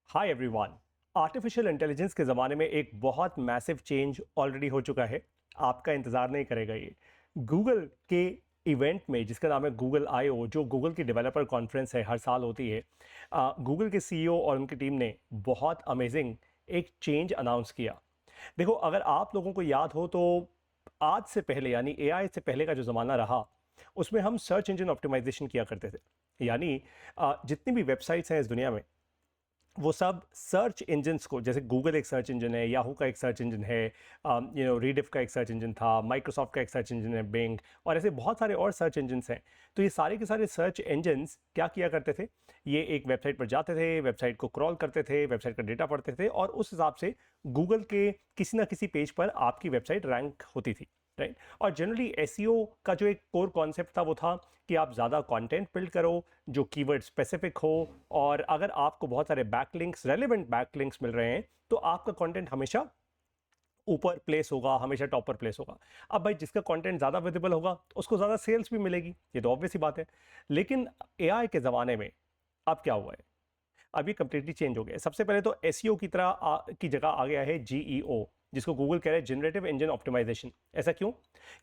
Hi everyone. Artificial intelligence के ज़माने में एक बहुत मैसिव चेंज ऑलरेडी हो चुका है। आपका इंतज़ार नहीं करेगा ये। गूगल के इवेंट में जिसका नाम है गूगल I/O, जो गूगल की डेवलपर कॉन्फ्रेंस है, हर साल होती है। गूगल के CEO और उनकी टीम ने बहुत अमेजिंग एक चेंज अनाउंस किया। देखो, अगर आप लोगों को याद हो तो आज से पहले यानी AI से पहले का जो ज़माना रहा, उसमें हम सर्च इंजन ऑप्टिमाइजेशन किया करते थे। यानी जितनी भी वेबसाइट्स हैं इस दुनिया में, वो सब सर्च इंजन्स को, जैसे गूगल एक सर्च इंजन है, याहू का एक सर्च इंजन है, रीडिफ का एक सर्च इंजन था, माइक्रोसॉफ्ट का एक सर्च इंजन है, बिंग, और ऐसे बहुत सारे और सर्च इंजन्स हैं। तो ये सारे के सारे सर्च इंजन्स क्या किया करते थे? ये एक वेबसाइट पर जाते थे, वेबसाइट को क्रॉल करते थे, वेबसाइट का डेटा पढ़ते थे, और उस हिसाब से गूगल के किसी ना किसी पेज पर आपकी वेबसाइट रैंक होती थी, राइट। और जनरली एसईओ का जो एक कोर कॉन्सेप्ट था वो था कि आप ज़्यादा कंटेंट बिल्ड करो जो कीवर्ड स्पेसिफिक हो, और अगर आपको बहुत सारे बैकलिंक्स, रेलेवेंट बैकलिंक्स मिल रहे हैं, तो आपका कंटेंट हमेशा ऊपर प्लेस होगा, हमेशा टॉप पर प्लेस होगा। अब भाई, जिसका कंटेंट ज़्यादा विजिबल होगा उसको ज़्यादा सेल्स भी मिलेगी, ये तो ऑब्वियस ही बात है। लेकिन एआई के ज़माने में अब क्या हुआ है? अब ये कंप्लीटली चेंज हो गया है। सबसे पहले तो एसईओ की की जगह आ गया है जीईओ, जिसको गूगल कह रहे हैं जनरेटिव इंजन ऑप्टिमाइजेशन। ऐसा क्यों?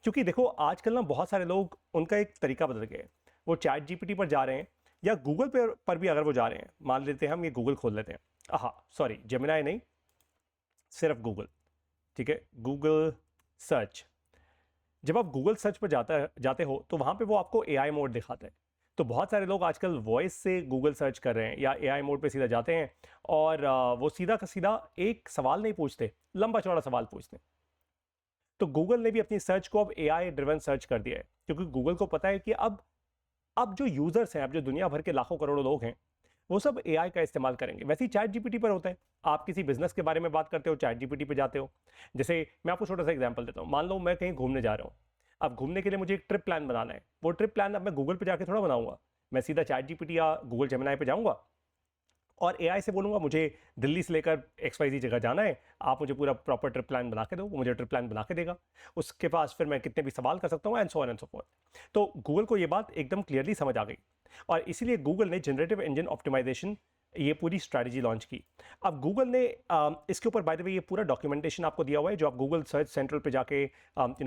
क्योंकि देखो, आजकल ना बहुत सारे लोग, उनका एक तरीका बदल गया है। वो चैट जीपीटी पर जा रहे हैं, या गूगल पर भी अगर वो जा रहे हैं, मान लेते हैं हम ये गूगल खोल लेते हैं, हाँ सॉरी, जेमिनाई नहीं, सिर्फ गूगल, ठीक है, गूगल सर्च। जब आप गूगल सर्च पर जाते हो तो वहां पे वो आपको एआई मोड दिखाता है। तो बहुत सारे लोग आजकल वॉइस से गूगल सर्च कर रहे हैं या एआई मोड पे सीधा जाते हैं, और वो सीधा का सीधा एक सवाल नहीं पूछते, लंबा चौड़ा सवाल पूछते हैं। तो गूगल ने भी अपनी सर्च को अब एआई ड्रिवन सर्च कर दिया है, क्योंकि गूगल को पता है कि अब जो यूजर्स हैं, अब जो दुनिया भर के लाखों करोड़ों लोग हैं, वो सब एआई का इस्तेमाल करेंगे। वैसे ही चैट जीपीटी पर होता है। आप किसी बिजनेस के बारे में बात करते हो, चैट जीपीटी पे जाते हो। जैसे मैं आपको छोटा सा एग्जांपल देता हूँ। मान लो मैं कहीं घूमने जा रहा हूँ। अब घूमने के लिए मुझे एक ट्रिप प्लान बनाना है। वो ट्रिप प्लान अब मैं गूगल पे जाके थोड़ा बनाऊंगा। मैं सीधा चैट जीपीटी या गूगल जेमिनाई पे जाऊंगा और एआई से बोलूंगा मुझे दिल्ली से लेकर XYZ जगह जाना है, आप मुझे पूरा प्रॉपर ट्रिप प्लान बना के दो। वो मुझे ट्रिप प्लान बना के देगा। उसके पास फिर मैं कितने भी सवाल कर सकता हूँ, and so on and so fourth. तो गूगल को ये बात एकदम क्लियरली समझ आ गई, और इसीलिए गूगल ने जनरेटिव इंजन ऑप्टिमाइजेशन ये पूरी स्ट्रैटेजी लॉन्च की। अब गूगल ने इसके ऊपर बाय द वे ये पूरा डॉक्यूमेंटेशन आपको दिया हुआ है, जो आप गूगल सर्च सेंट्रल पे जाके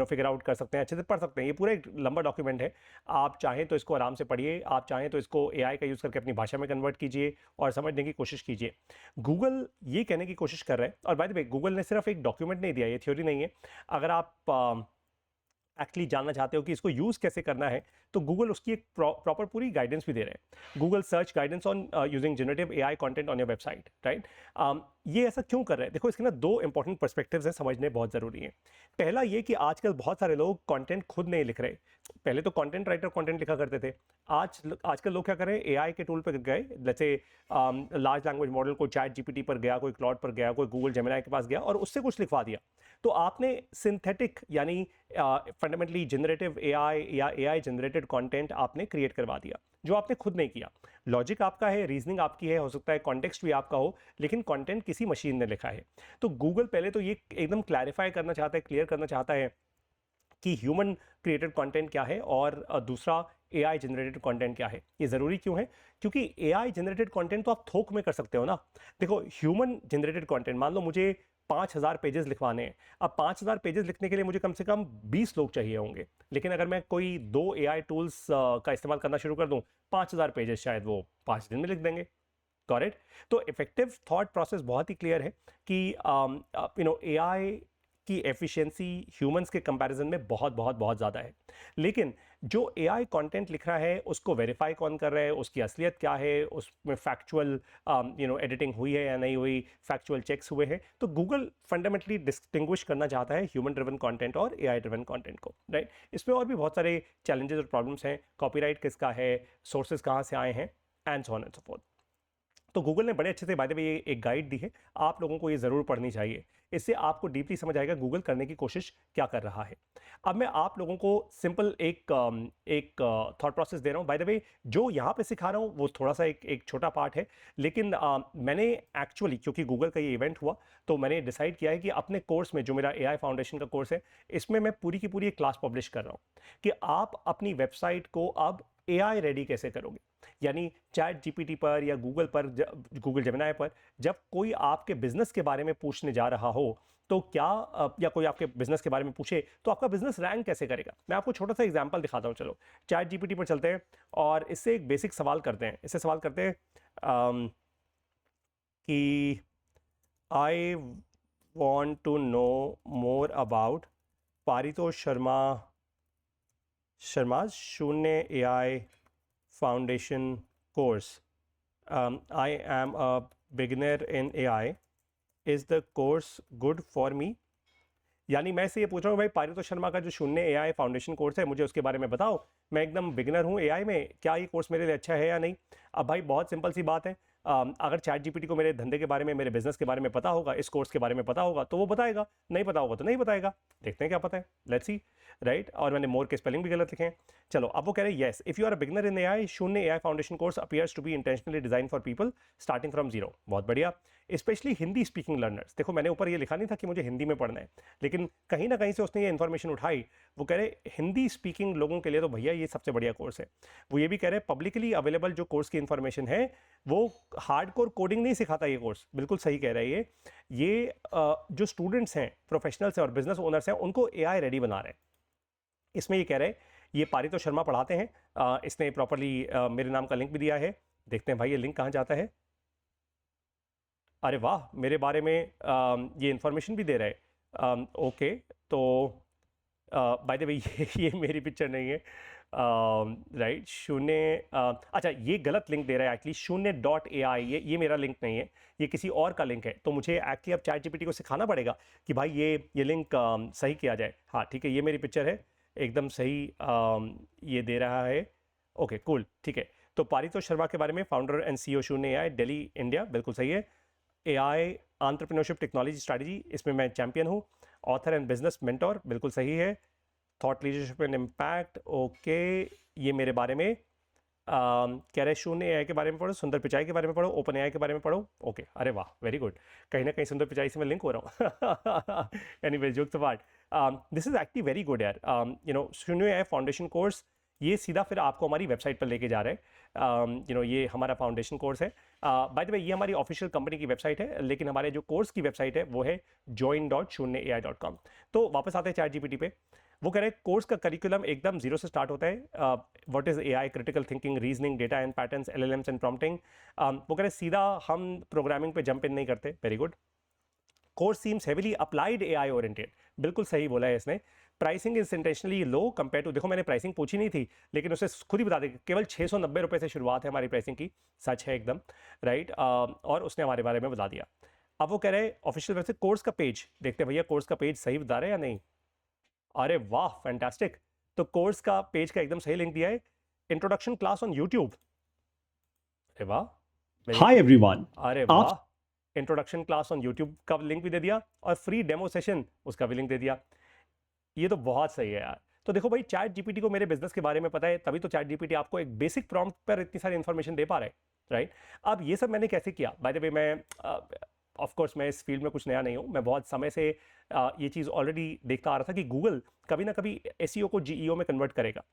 फिगर आउट कर सकते हैं, अच्छे से पढ़ सकते हैं। ये पूरा एक लंबा डॉक्यूमेंट है। आप चाहें तो इसको आराम से पढ़िए, आप चाहें तो इसको एआई का यूज़ करके अपनी भाषा में कन्वर्ट कीजिए और समझने की कोशिश कीजिए। गूगल ये कहने की कोशिश कर रहा है, और बाय द वे गूगल ने सिर्फ एक डॉक्यूमेंट नहीं दिया, ये थ्योरी नहीं है। अगर आप एक्चुअली जानना चाहते हो कि इसको यूज कैसे करना है, तो गूगल उसकी एक प्रॉपर पूरी गाइडेंस भी दे रहे हैं। Google search guidance on using generative AI content on your website, right. ये ऐसा क्यों कर रहे हैं? देखो, इसके ना दो इंपॉर्टेंट पर्सपेक्टिव्स हैं, समझने बहुत जरूरी है। पहला ये कि आजकल बहुत सारे लोग कंटेंट खुद नहीं लिख रहे। पहले तो कंटेंट राइटर कंटेंट लिखा करते थे। आजकल लोग क्या कर रहे हैं? एआई के टूल पर गए, जैसे लार्ज लैंग्वेज मॉडल को चैट जीपीटी पर गया, कोई क्लॉड पर गया, कोई गूगल जेमिनाई के पास गया और उससे कुछ लिखवा दिया। तो आपने सिंथेटिक यानी फंडामेंटली जनरेटिव एआई या एआई जनरेटेड कंटेंट आपने क्रिएट करवा दिया, जो आपने खुद नहीं किया। लॉजिक आपका है, रीजनिंग आपकी है, हो सकता है कॉन्टेक्स्ट भी आपका हो, लेकिन कंटेंट किसी मशीन ने लिखा है। तो गूगल पहले तो ये एकदम क्लैरिफाई करना चाहता है, क्लियर करना चाहता है कि ह्यूमन क्रिएटेड कंटेंट क्या है और दूसरा एआई जनरेटेड कंटेंट क्या है। ये ज़रूरी क्यों है? क्योंकि एआई जनरेटेड कंटेंट तो आप थोक में कर सकते हो ना। देखो, ह्यूमन जनरेटेड कंटेंट, मान लो मुझे 5,000 पेजेस लिखवाने हैं। अब 5,000 पेजेस लिखने के लिए मुझे कम से कम 20 लोग चाहिए होंगे। लेकिन अगर मैं कोई 2 एआई टूल्स का इस्तेमाल करना शुरू कर दूं, 5,000 पेजेस शायद वो 5 दिन में लिख देंगे। करेक्ट? तो इफेक्टिव थॉट प्रोसेस बहुत ही क्लियर है कि एआई की एफिशिएंसी ह्यूमंस के कंपैरिजन में बहुत बहुत बहुत ज़्यादा है। लेकिन जो एआई कंटेंट लिख रहा है उसको वेरीफाई कौन कर रहा है, उसकी असलियत क्या है, उसमें फैक्चुअल एडिटिंग हुई है या नहीं हुई, फैक्चुअल चेक्स हुए हैं। तो गूगल फंडामेंटली डिस्टिंग्विश करना चाहता है ह्यूमन ड्रिवन कंटेंट और एआई ड्रिवन कंटेंट को, राइट। इसमें और भी बहुत सारे चैलेंजेस और प्रॉब्लम्स हैं। कॉपीराइट किसका है, सोर्सेज कहाँ से आए हैं, and so on and so fourth. तो गूगल ने बड़े अच्छे से बाय द वे ये एक गाइड दी है, आप लोगों को ये ज़रूर पढ़नी चाहिए। इससे आपको डीपली समझ आएगा गूगल करने की कोशिश क्या कर रहा है। अब मैं आप लोगों को सिंपल एक थॉट प्रोसेस दे रहा हूँ। बाय द वे जो यहाँ पे सिखा रहा हूँ वो थोड़ा सा एक छोटा पार्ट है, लेकिन मैंने एक्चुअली, क्योंकि गूगल का ये इवेंट हुआ, तो मैंने डिसाइड किया है कि अपने कोर्स में, जो मेरा एआई फाउंडेशन का कोर्स है, इसमें मैं पूरी की पूरी एक क्लास पब्लिश कर रहा हूँ कि आप अपनी वेबसाइट को अब एआई रेडी कैसे करोगे। यानी चैट जीपीटी पर या गूगल पर, गूगल जेमिनाई पर जब कोई आपके बिजनेस के बारे में पूछने जा रहा हो तो क्या या कोई आपके बिजनेस के बारे में पूछे तो आपका बिजनेस रैंक कैसे करेगा। मैं आपको छोटा सा एग्जांपल दिखाता हूँ। चलो चैट जीपीटी पर चलते हैं और इससे एक बेसिक सवाल करते हैं। इससे सवाल करते हैं कि आई want to know more about Paritosh Sharma's Shunye AI Foundation course. I am a beginner in AI. Is the course good for me? यानी मैं से ये पूछ रहा हूँ भाई पारितोष शर्मा का जो शून्य एआई फाउंडेशन कोर्स है मुझे उसके बारे में बताओ। मैं एकदम बिगिनर हूँ एआई में, क्या ये कोर्स मेरे लिए अच्छा है या नहीं। अब भाई बहुत सिंपल सी बात है, अगर चैट जीपीटी को मेरे धंधे के बारे में, मेरे बिजनेस के बारे में पता होगा, इस कोर्स के बारे में पता होगा तो वो बताएगा, नहीं पता होगा तो नहीं बताएगा। देखते हैं क्या पता है, लेट्स सी, राइट। और मैंने मोर के स्पेलिंग भी गलत लिखे हैं। चलो अब वो कह रहे हैं yes if you are a beginner in AI, Shunya AI foundation course appears to be intentionally design for people starting from zero. बहुत बढ़िया, स्पेशली हिंदी स्पीकिंग लर्नर्स। देखो मैंने ऊपर ये लिखा नहीं था कि मुझे हिंदी में पढ़ना है, लेकिन कहीं ना कहीं से उसने ये इन्फॉर्मेशन उठाई। वो कह रहे हिंदी स्पीकिंग लोगों के लिए तो भैया ये सबसे बढ़िया कोर्स है। वो ये भी कह रहे हैं पब्लिकली अवेलेबल जो कोर्स की इन्फॉर्मेशन है वो हार्डकोर कोडिंग नहीं सिखाता ये कोर्स। बिल्कुल सही कह रहा है ये जो स्टूडेंट्स हैं, प्रोफेशनल्स हैं और बिजनेस ओनर्स हैं उनको एआई रेडी बना रहे हैं। इसमें ये कह रहे हैं ये पारितोष शर्मा पढ़ाते हैं, इसने प्रॉपरली मेरे नाम का लिंक भी दिया है। देखते हैं भाई ये लिंक कहाँ जाता है। अरे वाह, मेरे बारे में ये इन्फॉर्मेशन भी दे रहा है। ओके, तो बाय द वे ये मेरी पिक्चर नहीं है, राइट। शून्य अच्छा ये गलत लिंक दे रहा है एक्चुअली, शून्य.ai, ये मेरा लिंक नहीं है, ये किसी और का लिंक है। तो मुझे एक्चुअली अब चैट जीपीटी को सिखाना पड़ेगा कि भाई ये लिंक सही किया जाए। हाँ ठीक है, ये मेरी पिक्चर है, एकदम सही ये दे रहा है। ओके कूल, ठीक है। तो पारितोष शर्मा के बारे में, फाउंडर एंड सीईओ शून्य एआई दिल्ली इंडिया, बिल्कुल सही है। एआई एंटरप्रेन्योरशिप टेक्नोलॉजी स्ट्रैटेजी, इसमें मैं चैंपियन हूँ। ऑथर एंड बिजनेस मेंटोर, बिल्कुल सही है। Thought leadership and impact, okay, ये मेरे बारे में कह रहे शून्य एआई के बारे में पढ़ो, सुंदर पिचाई के बारे में पढ़ो, ओपन एआई के बारे में पढ़ो। ओके, अरे वाह, वेरी गुड। कहीं ना कहीं सुंदर पिचाई से मैं लिंक हो रहा हूँ। Anyway, jokes apart, this is actually very good यार। शून्य एआई फाउंडेशन कोर्स ये सीधा फिर आपको हमारी वेबसाइट पर लेके जा रहे हैं। ये हमारा फाउंडेशन कोर्स है। बाय द वे ये हमारी ऑफिशियल कंपनी की वेबसाइट है, लेकिन हमारे जो कोर्स की वेबसाइट है वो है join.shunyaai.com। तो वापस आते हैं चैट जीपीटी पे। वो कह रहे हैं कोर्स का करिकुलम एकदम जीरो से स्टार्ट होता है। What is AI, critical thinking, reasoning, data and patterns, LLMs and prompting. वो कह रहे सीधा हम प्रोग्रामिंग पे जंप इन नहीं करते। Very good. Course seems heavily applied AI oriented, बिल्कुल सही बोला है इसने। Pricing is intentionally low compare to, देखो मैंने प्राइसिंग पूछी नहीं थी लेकिन उसे खुद ही बता दें, केवल 690 रुपये से शुरुआत है हमारी प्राइसिंग की। सच है एकदम, राइट। और उसने हमारे बारे में बता दिया। अब वो कह रहे हैं ऑफिशियल वेबसाइट, कोर्स का पेज देखते हैं भैया, कोर्स का पेज सही बता रहे हैं या नहीं। अरे वाह, फैंटास्टिक। तो कोर्स का पेज का एकदम सही लिंक दिया है, इंट्रोडक्शन क्लास ऑन यूट्यूब। अरे वाह, हाय एवरीवन। अरे वाह, इंट्रोडक्शन क्लास ऑन यूट्यूब का लिंक भी दे दिया और फ्री डेमो सेशन उसका भी लिंक दे दिया। ये तो बहुत सही है यार। तो देखो भाई, चैट जीपीटी को मेरे बिजनेस के बारे में पता है, तभी तो चैट जीपीटी आपको एक बेसिक प्रॉम्प्ट पर इतनी सारी इन्फॉर्मेशन दे पा रहा है, राइट। अब ये सब मैंने कैसे किया, बाय द वे मैं ऑफ कोर्स मैं इस फील्ड में कुछ नया नहीं हूँ, मैं बहुत समय से ये चीज़ ऑलरेडी देखता आ रहा था कि गूगल कभी ना कभी एसईओ को जीईओ में कन्वर्ट करेगा,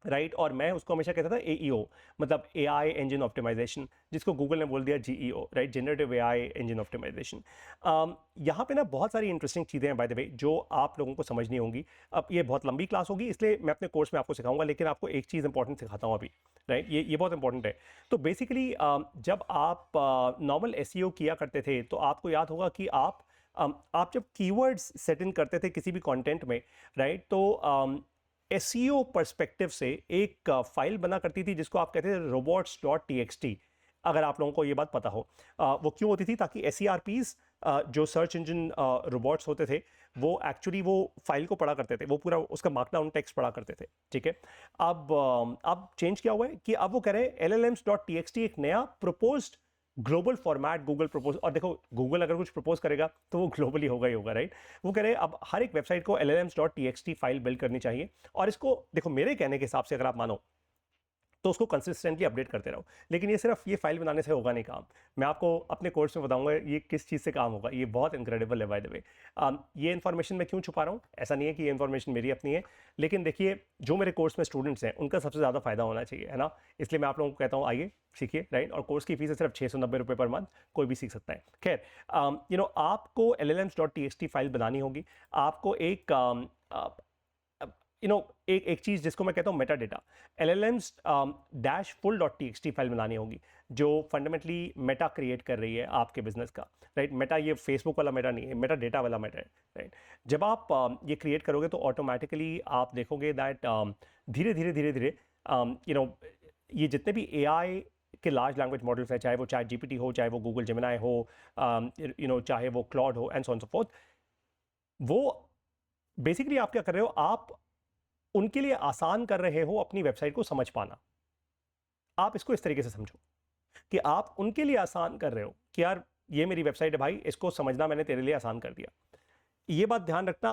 राइट। और मैं उसको हमेशा कहता था एईओ, मतलब एआई इंजन ऑप्टिमाइजेशन, जिसको गूगल ने बोल दिया GEO, right, generative AI engine optimization. यहाँ पे ना बहुत सारी इंटरेस्टिंग चीज़ें हैं बाय द वे जो आप लोगों को समझनी होंगी। अब ये बहुत लंबी क्लास होगी इसलिए मैं अपने कोर्स में आपको सिखाऊंगा, लेकिन आपको एक चीज़ इंपॉर्टेंट सिखाता हूँ अभी, राइट। ये बहुत इंपॉर्टेंट है। तो बेसिकली जब आप नॉर्मल एसईओ किया करते थे तो आपको याद होगा कि आप जब कीवर्ड्स सेट इन करते थे किसी भी कंटेंट में, राइट, तो एसईओ पर्सपेक्टिव से एक फाइल बना करती थी जिसको आप कहते थे robots.txt, अगर आप लोगों को ये बात पता हो। वो क्यों होती थी, ताकि SERPs जो सर्च इंजन रोबोट्स होते थे वो एक्चुअली वो फाइल को पढ़ा करते थे, वो पूरा उसका मार्कडाउन टेक्स्ट पढ़ा करते थे, ठीक है। अब चेंज क्या हुआ है कि अब वो कह रहे हैं LLMs.txt एक नया proposed global format Google propose. और देखो गूगल अगर कुछ प्रपोज करेगा तो वो ग्लोबली होगा ही होगा, राइट। वो कह रहे हैं अब हर एक वेबसाइट को LLMs.txt फाइल बिल्ड करनी चाहिए। और इसको देखो मेरे कहने के हिसाब से अगर आप मानो तो उसको कंसिस्टेंटली अपडेट करते रहो। लेकिन ये सिर्फ ये फाइल बनाने से होगा नहीं काम। मैं आपको अपने कोर्स में बताऊंगा ये किस चीज़ से काम होगा। ये बहुत इनक्रेडिबल है बाय द वे। ये इन्फॉर्मेशन मैं क्यों छुपा रहा हूँ, ऐसा नहीं है कि ये इन्फॉर्मेशन मेरी अपनी है, लेकिन देखिए जो मेरे कोर्स में स्टूडेंट्स हैं उनका सबसे ज़्यादा फायदा होना चाहिए, है ना। इसलिए मैं आप लोगों को कहता हूँ आइए सीखिए, राइट। और कोर्स की फीस है सिर्फ 690 रुपये पर मंथ, कोई भी सीख सकता है। खैर, आपको llms.txt फाइल बनानी होगी। आपको एक एक चीज़ जिसको मैं कहता हूँ Meta data, LLMs dash full dot T file बनानी होगी, जो फंडामेंटली मेटा क्रिएट कर रही है आपके बिजनेस का, राइट। मेटा ये फेसबुक वाला मेटा नहीं है, मेटा डेटा वाला मेटा है, राइट। जब आप ये क्रिएट करोगे तो ऑटोमेटिकली आप देखोगे दैट धीरे धीरे धीरे धीरे ये जितने भी AI के लार्ज लैंग्वेज मॉडल्स हैं, चाहे वो चैट GPT हो, चाहे वो गूगल जेमिनाई हो, चाहे वो क्लॉड हो, and so on so fourth, वो बेसिकली आप क्या कर रहे हो, आप उनके लिए आसान कर रहे हो अपनी वेबसाइट को समझ पाना। आप इसको इस तरीके से समझो कि आप उनके लिए आसान कर रहे हो कि यार ये मेरी वेबसाइट है भाई, इसको समझना मैंने तेरे लिए आसान कर दिया। ये बात ध्यान रखना,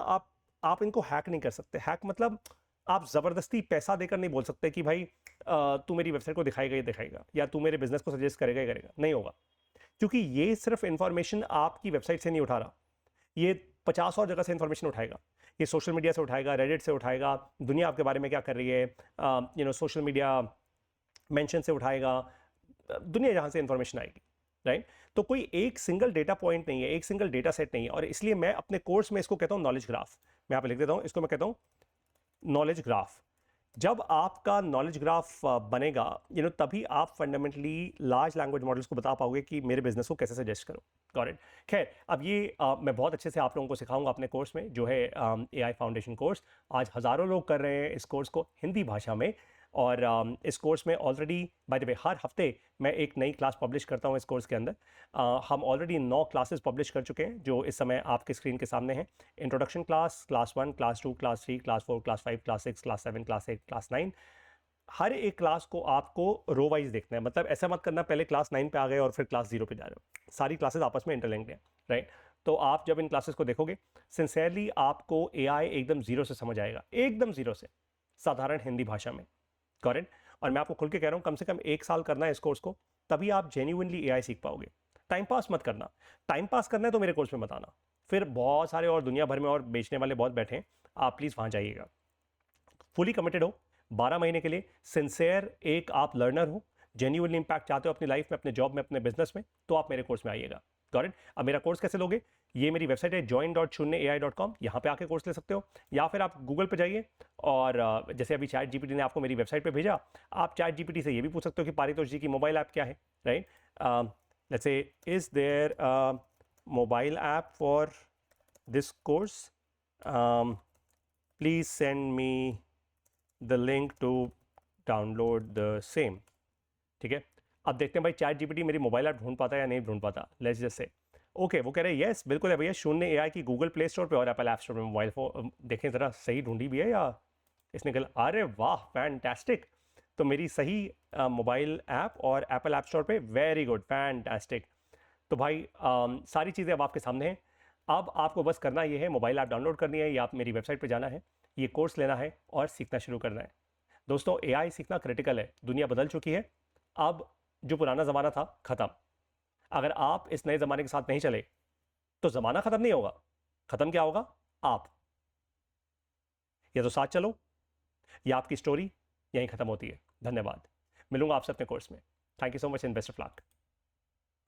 आप इनको हैक नहीं कर सकते। हैक मतलब आप जबरदस्ती पैसा देकर नहीं बोल सकते कि भाई तू मेरी वेबसाइट को दिखाएगा ही दिखाएगा, या तू मेरे बिजनेस को सजेस्ट करेगा ही करेगा, नहीं होगा। क्योंकि ये सिर्फ इंफॉर्मेशन आपकी वेबसाइट से नहीं उठा रहा, ये 50 और जगह से इंफॉर्मेशन उठाएगा। ये सोशल मीडिया से उठाएगा, रेडिट से उठाएगा, दुनिया आपके बारे में क्या कर रही है, सोशल मीडिया मेंशन से उठाएगा, दुनिया जहाँ से इंफॉर्मेशन आएगी, राइट। तो कोई एक सिंगल डेटा पॉइंट नहीं है, एक सिंगल डेटा सेट नहीं है, और इसलिए मैं अपने कोर्स में इसको कहता हूँ नॉलेज ग्राफ। मैं यहाँ पे लिख देता हूँ, इसको मैं कहता हूँ नॉलेज ग्राफ। जब आपका नॉलेज ग्राफ बनेगा, तभी आप फंडामेंटली लार्ज लैंग्वेज मॉडल्स को बता पाओगे कि मेरे बिजनेस को कैसे सजेस्ट करो। Got it. खैर, अब ये मैं बहुत अच्छे से आप लोगों को सिखाऊंगा अपने कोर्स में, जो है AI फाउंडेशन कोर्स। आज हज़ारों लोग कर रहे हैं इस कोर्स को हिंदी भाषा में, और इस कोर्स में ऑलरेडी बाय द वे हर हफ्ते मैं एक नई क्लास पब्लिश करता हूँ इस कोर्स के अंदर। हम ऑलरेडी 9 क्लासेस पब्लिश कर चुके हैं जो इस समय आपके स्क्रीन के सामने हैं। Introduction class, class 1, class 2, class 3, class 4, class 5, class 6, class 7, class 8, class 9। हर एक क्लास को आपको रो वाइज देखना है, मतलब ऐसा मत करना पहले क्लास 9 पे आ गए और फिर क्लास 0 पे जा रहे हो। सारी क्लासेस आपस में इंटरलिंक्ड हैं, राइट। तो आप जब इन क्लासेस को देखोगे, सिंसियरली आपको AI एकदम जीरो से समझ आएगा, एकदम जीरो से, साधारण हिंदी भाषा में। करेक्ट। और मैं आपको खुल के कह रहा हूँ, कम से कम 1 साल करना है इस कोर्स को, तभी आप जेन्युइनली AI सीख पाओगे। टाइम पास मत करना। टाइम पास करना है तो मेरे कोर्स में मत आना, फिर बहुत सारे और दुनिया भर में और बेचने वाले बहुत बैठे हैं, आप प्लीज़ वहाँ जाइएगा। फुली कमिटेड हो 12 महीने के लिए, सिंसियर एक आप लर्नर हो, जेन्युइनली इंपैक्ट चाहते हो अपनी लाइफ में, अपने जॉब में, अपने बिजनेस में, तो आप मेरे कोर्स में आइएगा। Got it. अब मेरा कोर्स कैसे लोगे? ये मेरी वेबसाइट है join.shunyaai.com, यहाँ पे आके कोर्स ले सकते हो, या फिर आप गूगल पे जाइए और जैसे अभी चैट GPT ने आपको मेरी वेबसाइट पे भेजा, आप चैट GPT से ये भी पूछ सकते हो कि पारितोष जी की मोबाइल ऐप क्या है, right. Let's say is there mobile app for this course, please send me the link to download the same. ठीक है, अब देखते हैं भाई चैट GPT मेरी मोबाइल ऐप ढूंढ पाता है या नहीं ढूंढ पाता। लेट्स जस्ट से ओके, वो कह रहे हैं यस बिल्कुल है भैया, शून्य AI की गूगल प्ले स्टोर पे और एप्पल ऐप स्टोर पे मोबाइल फोन। देखें ज़रा सही ढूंढी भी है या इसने गलत? अरे वाह, फैंटास्टिक। तो मेरी सही मोबाइल ऐप और एप्पल ऐप स्टोर पे, वेरी गुड, फैंटास्टिक। तो भाई सारी चीज़ें अब आपके सामने हैं। अब आपको बस करना ये है, मोबाइल ऐप डाउनलोड करनी है या आप मेरी वेबसाइट पे जाना है, ये कोर्स लेना है और सीखना शुरू करना है। दोस्तों, AI सीखना क्रिटिकल है, दुनिया बदल चुकी है। अब जो पुराना ज़माना था ख़त्म। अगर आप इस नए ज़माने के साथ नहीं चले तो ज़माना ख़त्म नहीं होगा। ख़त्म क्या होगा? आप। या तो साथ चलो या आपकी स्टोरी यहीं ख़त्म होती है। धन्यवाद। मिलूंगा आपसे अपने कोर्स में। Thank you so much and best of luck.